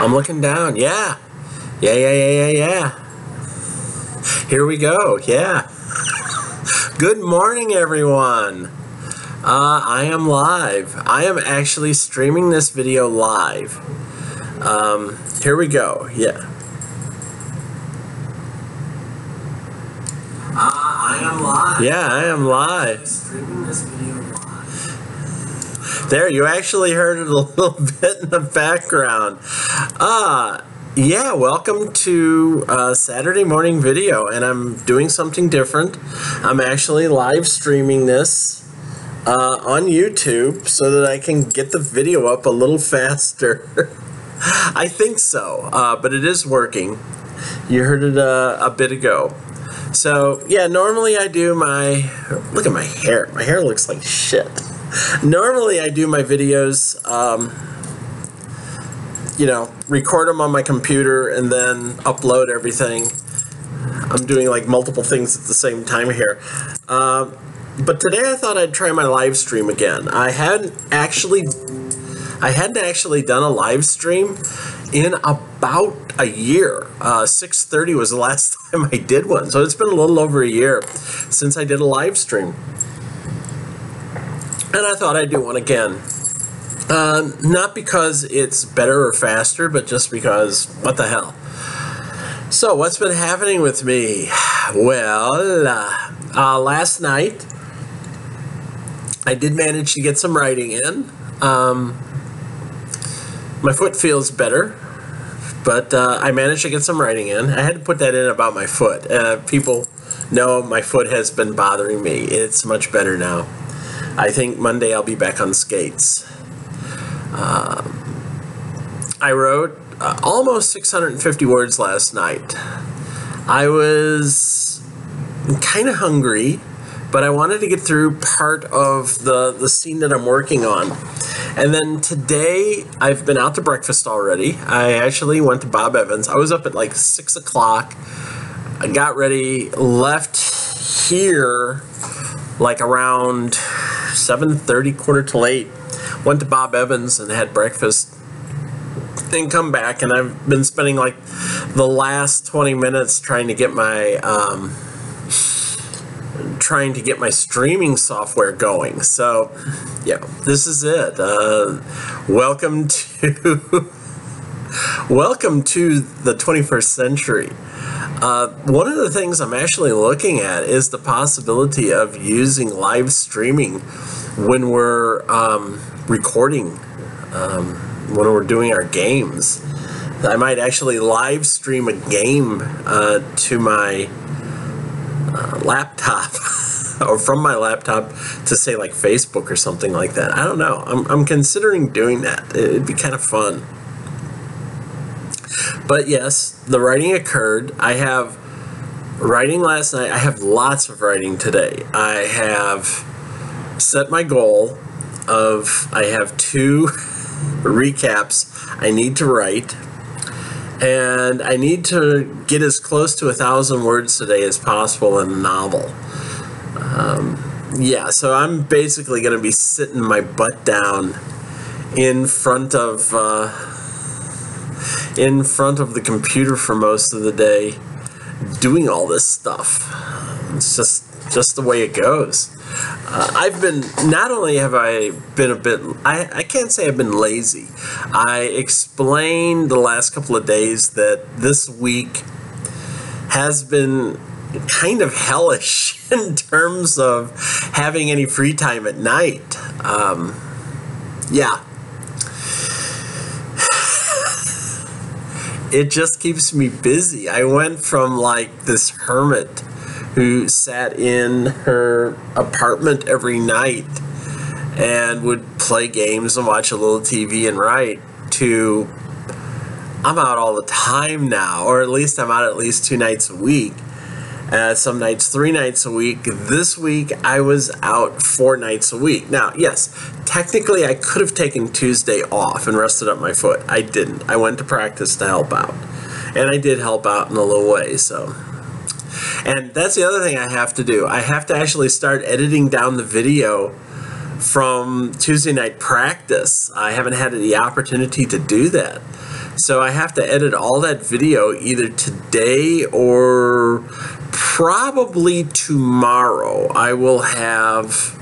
I'm looking down. Yeah. Yeah. Here we go. Yeah. Good morning, everyone. I am live. I am actually streaming this video live. Here we go. Yeah. I am live. Yeah, I am live. Streaming this video live. There, you actually heard it a little bit in the background. Yeah, welcome to Saturday morning video, and I'm doing something different. I'm actually live streaming this on YouTube so that I can get the video up a little faster. I think so, but it is working. You heard it a bit ago. So, yeah, normally I do my... Look at my hair. My hair looks like shit. Normally I do my videos, you know, record them on my computer and then upload everything. I'm doing like multiple things at the same time here. But today I thought I'd try my live stream again. I hadn't actually done a live stream in about a year. 6:30 was the last time I did one. So it's been a little over a year since I did a live stream. And I thought I'd do one again. Not because it's better or faster, but just because, what the hell. So, what's been happening with me? Well, last night, I did manage to get some writing in. My foot feels better, but I managed to get some writing in. I had to put that in about my foot. People know my foot has been bothering me. It's much better now. I think Monday I'll be back on skates. I wrote almost 650 words last night. I was kind of hungry, but I wanted to get through part of the scene that I'm working on. And then today, I've been out to breakfast already. I actually went to Bob Evans. I was up at like 6 o'clock. I got ready, left here like around 7:30, quarter to 8. Went to Bob Evans and had breakfast. Then come back, and I've been spending like the last 20 minutes trying to get my streaming software going. So, yeah, this is it. Welcome to the 21st century. One of the things I'm actually looking at is the possibility of using live streaming when we're recording, when we're doing our games. I might actually live stream a game to my laptop or from my laptop to, say, like Facebook or something like that. I don't know. I'm considering doing that. It'd be kind of fun. But yes, the writing occurred. I have writing last night. I have lots of writing today. I have set my goal of, I have 2 recaps I need to write, and I need to get as close to 1,000 words today as possible in a novel. Yeah, so I'm basically going to be sitting my butt down in front of the computer for most of the day doing all this stuff. It's just the way it goes. I've been, not only have I been a bit, I can't say I've been lazy. I explained the last couple of days that this week has been kind of hellish in terms of having any free time at night. Yeah. It just keeps me busy. I went from like this hermit who sat in her apartment every night and would play games and watch a little TV and write, to I'm out all the time now, or at least I'm out at least 2 nights a week. Some nights 3 nights a week. This week I was out 4 nights a week. Now, yes, technically I could have taken Tuesday off and rested up my foot. I didn't. I went to practice to help out. And I did help out in a little way, so. And that's the other thing I have to do. I have to actually start editing down the video from Tuesday night practice. I haven't had the opportunity to do that. So I have to edit all that video either today or probably tomorrow. I will have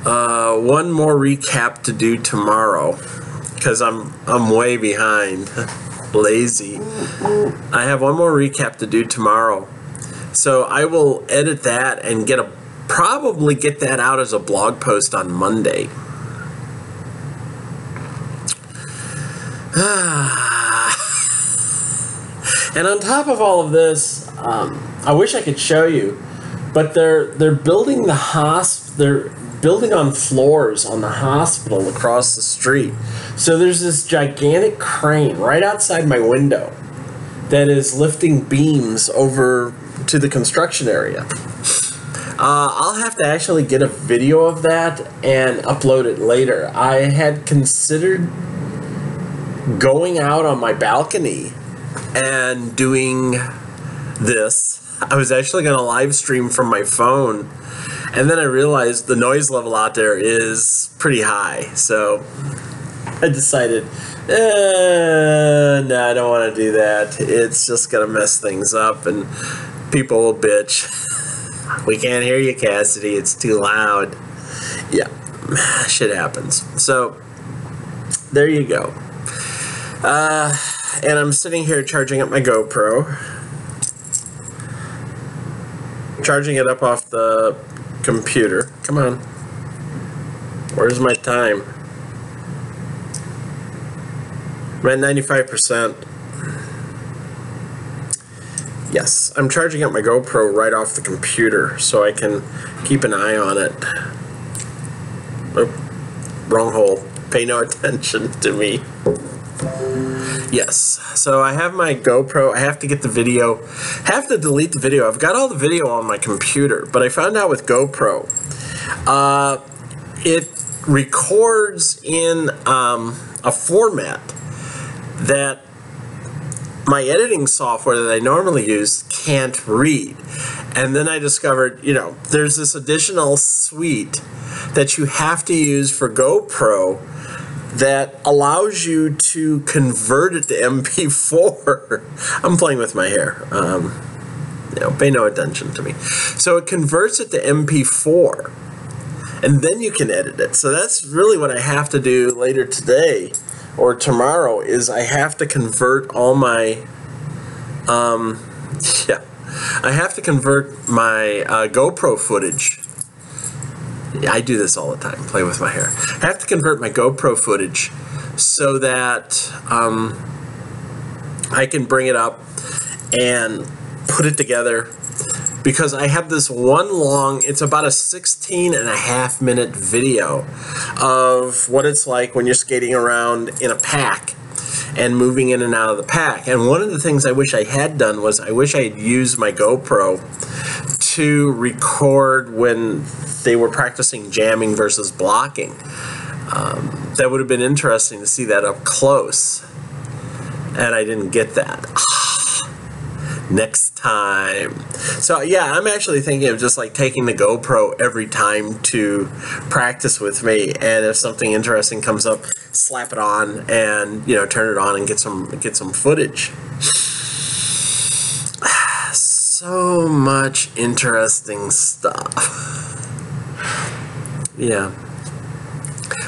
one more recap to do tomorrow because I'm way behind. Lazy. I have one more recap to do tomorrow. So I will edit that and probably get that out as a blog post on Monday. And on top of all of this, I wish I could show you, but they're building they're building on floors on the hospital across the street. So there's this gigantic crane right outside my window that is lifting beams over to the construction area. I'll have to actually get a video of that and upload it later. I had considered going out on my balcony and doing this. I was actually going to live stream from my phone, and then I realized the noise level out there is pretty high, so I decided, no, I don't want to do that. It's just going to mess things up, and people will bitch. We can't hear you, Cassidy. It's too loud. Yeah, shit happens. So, there you go. And I'm sitting here charging up my GoPro. Charging it up off the computer. Come on. Where's my time? I'm at 95%. Yes, I'm charging up my GoPro right off the computer so I can keep an eye on it. Oh, wrong hole. Pay no attention to me. Yes, so I have my GoPro. I have to get the video. Have to delete the video. I've got all the video on my computer, but I found out with GoPro, it records in a format that my editing software that I normally use can't read. And then I discovered, there's this additional suite that you have to use for GoPro that allows you to convert it to MP4. I'm playing with my hair. Pay no attention to me. So it converts it to MP4, and then you can edit it. So that's really what I have to do later today or tomorrow, is I have to convert all my, I have to convert my GoPro footage. I do this all the time, play with my hair. I have to convert my GoPro footage so that I can bring it up and put it together, because I have this it's about a 16.5-minute video of what it's like when you're skating around in a pack and moving in and out of the pack. And one of the things I wish I had done was I wish I had used my GoPro to record when they were practicing jamming versus blocking. That would have been interesting to see that up close, and I didn't get that. Next time. So yeah, I'm actually thinking of just like taking the GoPro every time to practice with me, and if something interesting comes up, slap it on and turn it on and get some footage. So much interesting stuff. Yeah.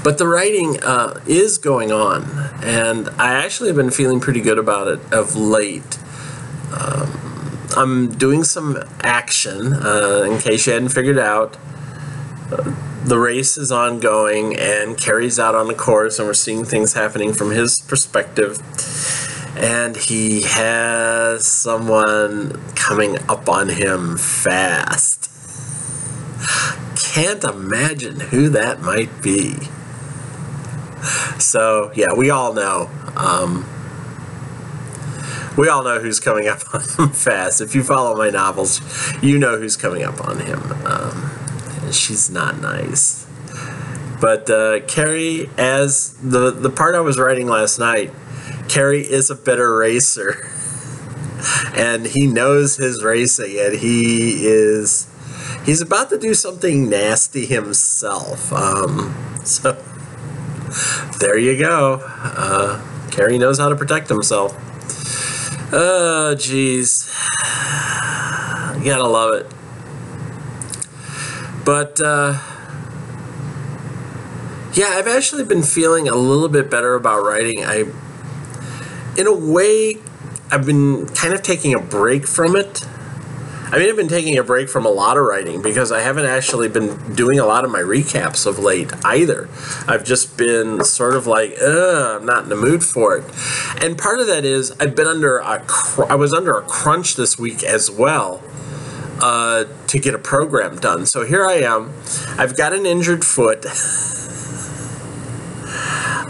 But the writing is going on, and I actually have been feeling pretty good about it of late. I'm doing some action, in case you hadn't figured out. The race is ongoing, and Kerry's out on the course, and we're seeing things happening from his perspective. And he has someone coming up on him fast. Can't imagine who that might be. So, yeah, we all know. We all know who's coming up on him fast. If you follow my novels, you know who's coming up on him. She's not nice. But Kerry, as the part I was writing last night, Kerry is a better racer. And he knows his racing, and he's about to do something nasty himself. So there you go. Terry knows how to protect himself. Oh, jeez. You gotta love it. But, yeah, I've actually been feeling a little bit better about writing. In a way, I've been kind of taking a break from it. I mean, I've been taking a break from a lot of writing because I haven't actually been doing a lot of my recaps of late either. I've just been sort of like, I'm not in the mood for it. And part of that is I was under a crunch this week as well to get a program done. So here I am. I've got an injured foot.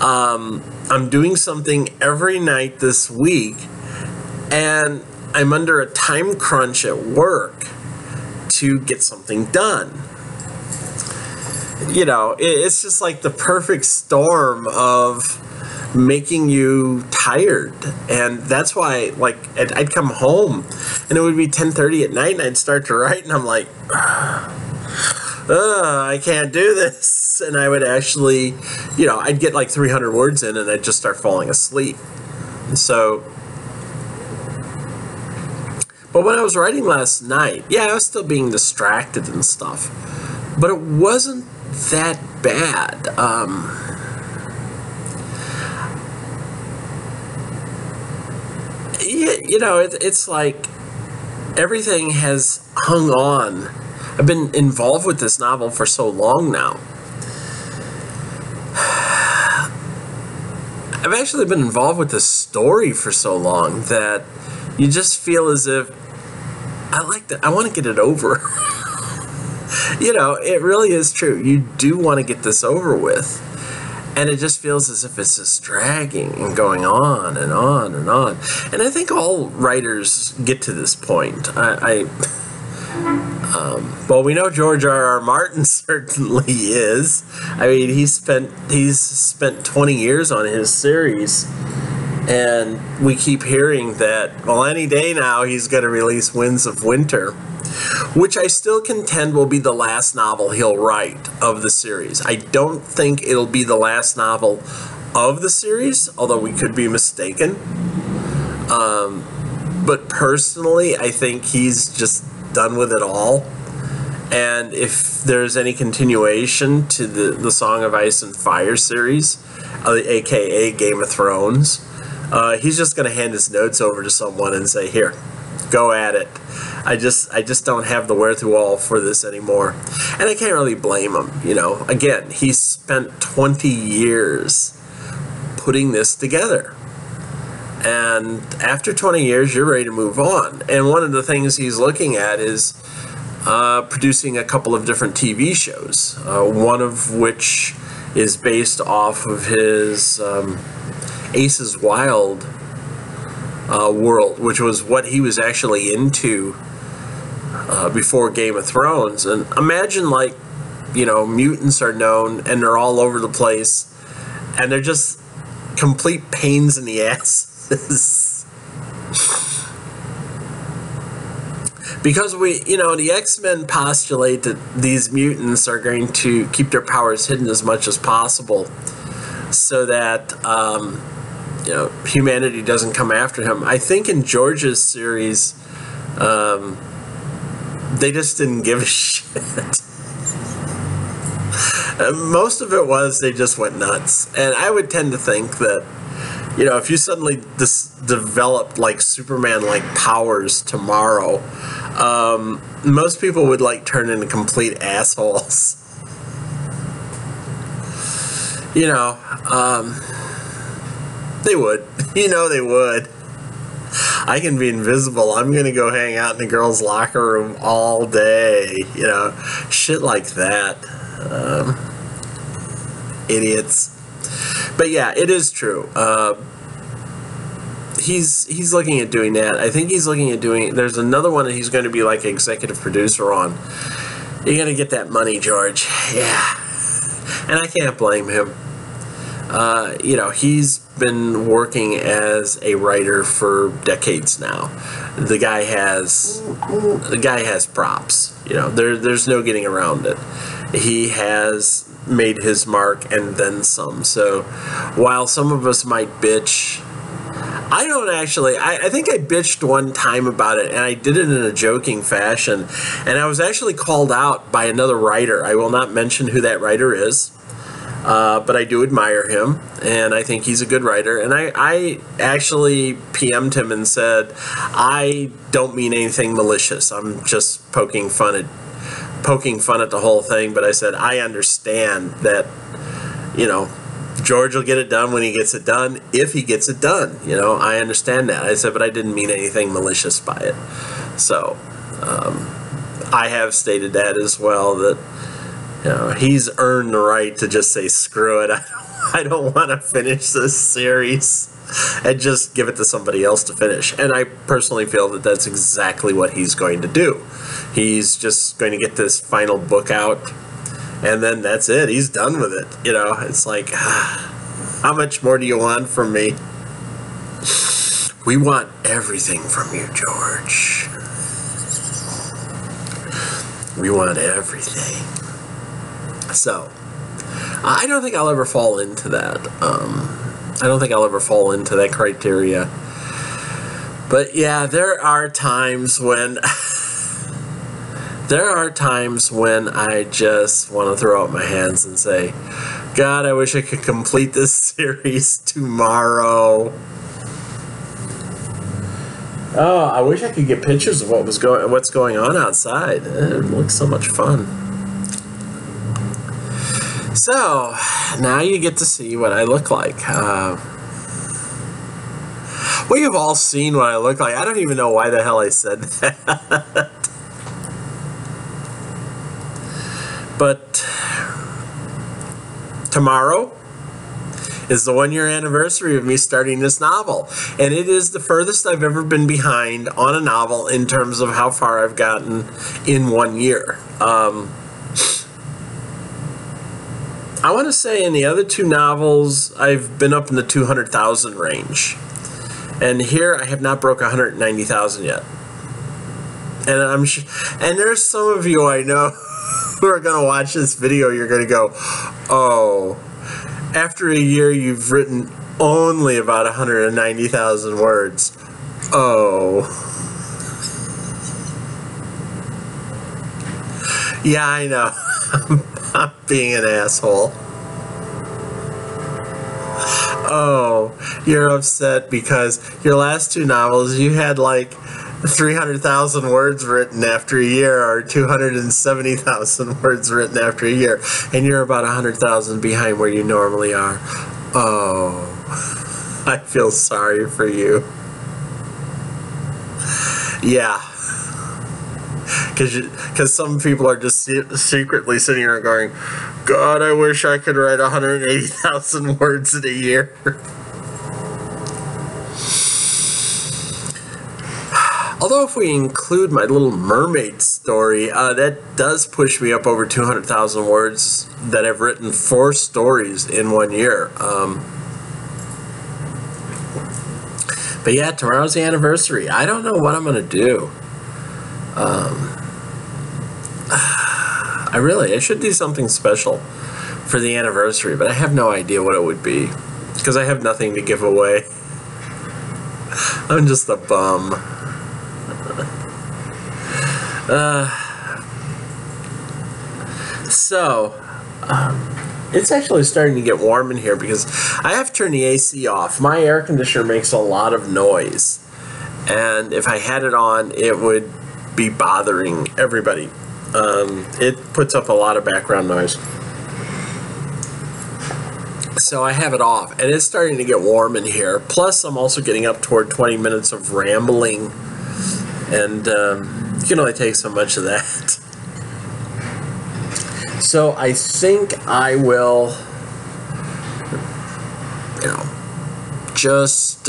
I'm doing something every night this week, and I'm under a time crunch at work to get something done. You know, it's just like the perfect storm of making you tired. And that's why, like, I'd come home and it would be 10:30 at night and I'd start to write and I'm like, I can't do this. And I would actually, you know, I'd get like 300 words in and I'd just start falling asleep. So, but when I was writing last night, yeah, I was still being distracted and stuff, but it wasn't that bad. You know, it's like everything has hung on. I've been involved with this novel for so long now. I've actually been involved with this story for so long that you just feel as if I want to get it over. You know, it really is true. You do want to get this over with. And it just feels as if it's just dragging and going on and on and on. And I think all writers get to this point. Well, we know George R.R. Martin certainly is. I mean, he's spent 20 years on his series, and we keep hearing that, well, any day now he's going to release Winds of Winter, which I still contend will be the last novel he'll write of the series. I don't think it'll be the last novel of the series, although we could be mistaken. But personally, I think he's just done with it all. And if there's any continuation to the Song of Ice and Fire series, aka Game of Thrones, he's just going to hand his notes over to someone and say, here, go at it. I just don't have the wherewithal for this anymore. And I can't really blame him, you know. Again, he spent 20 years putting this together. And after 20 years, you're ready to move on. And one of the things he's looking at is producing a couple of different TV shows, one of which is based off of his Aces Wild world, which was what he was actually into before Game of Thrones. And imagine, like, you know, mutants are known and they're all over the place and they're just complete pains in the ass. Because the X-Men postulate that these mutants are going to keep their powers hidden as much as possible so that, humanity doesn't come after him. I think in George's series, they just didn't give a shit. Most of it was they just went nuts. And I would tend to think that, you know, if you suddenly developed like Superman-like powers tomorrow, most people would like turn into complete assholes. You know, they would. You know they would. I can be invisible. I'm going to go hang out in the girls' locker room all day. You know, shit like that. Idiots. But yeah, it is true. He's looking at doing that. I think he's looking at doing. There's another one that he's going to be like executive producer on. You're going to get that money, George. Yeah, and I can't blame him. He's been working as a writer for decades now. The guy has props. You know, there's no getting around it. He has made his mark and then some. So while some of us might bitch, I don't actually. I think I bitched one time about it, and I did it in a joking fashion. And I was actually called out by another writer. I will not mention who that writer is, but I do admire him, and I think he's a good writer. And I actually PM'd him and said, I don't mean anything malicious. I'm just poking fun at the whole thing. But I said, I understand that, you know, George will get it done when he gets it done, if he gets it done. You know, I understand that. I said, but I didn't mean anything malicious by it. So I have stated that as well, that, you know, he's earned the right to just say, screw it. I don't want to finish this series, and just give it to somebody else to finish. And I personally feel that that's exactly what he's going to do. He's just going to get this final book out, and then that's it. He's done with it. You know, it's like, how much more do you want from me? We want everything from you, George. We want everything. So, I don't think I'll ever fall into that. I don't think I'll ever fall into that criteria. But yeah, there are times when I just want to throw up my hands and say, God, I wish I could complete this series tomorrow. Oh, I wish I could get pictures of what's going on outside. It looks so much fun. So, now you get to see what I look like. We have all seen what I look like. I don't even know why the hell I said that. But tomorrow is the 1-year anniversary of me starting this novel. And it is the furthest I've ever been behind on a novel in terms of how far I've gotten in 1 year. I want to say in the other 2 novels, I've been up in the 200,000 range. And here I have not broke 190,000 yet. And and there's some of you I know who are going to watch this video, you're going to go, oh, after a year you've written only about 190,000 words. Oh. Yeah, I know. I'm being an asshole. Oh, you're upset because your last 2 novels, you had like 300,000 words written after a year, or 270,000 words written after a year, and you're about 100,000 behind where you normally are. Oh, I feel sorry for you. Yeah. Because some people are just secretly sitting here going, God, I wish I could write 180,000 words in a year. Although if we include my Little Mermaid story, that does push me up over 200,000 words that I've written 4 stories in 1 year. But yeah, tomorrow's the anniversary. I don't know what I'm going to do. I should do something special for the anniversary, but I have no idea what it would be because I have nothing to give away. I'm just a bum. It's actually starting to get warm in here because I have turned the AC off. My air conditioner makes a lot of noise, and if I had it on, it would be bothering everybody. It puts up a lot of background noise. So I have it off, and it's starting to get warm in here. Plus, I'm also getting up toward 20 minutes of rambling, and you can only take so much of that. So I think I will, just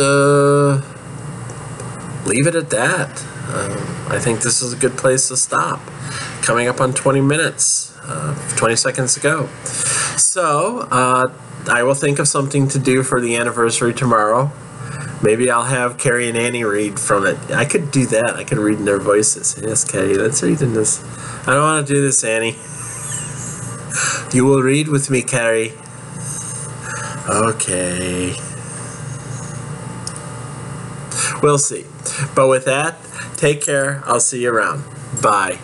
leave it at that. I think this is a good place to stop. Coming up on 20 minutes, 20 seconds to go. So I will think of something to do for the anniversary tomorrow. Maybe I'll have Carrie and Annie read from it. I could do that. I could read in their voices. Yes, Carrie, let's read in this. I don't want to do this, Annie. You will read with me, Carrie. Okay. We'll see. But with that, take care. I'll see you around. Bye.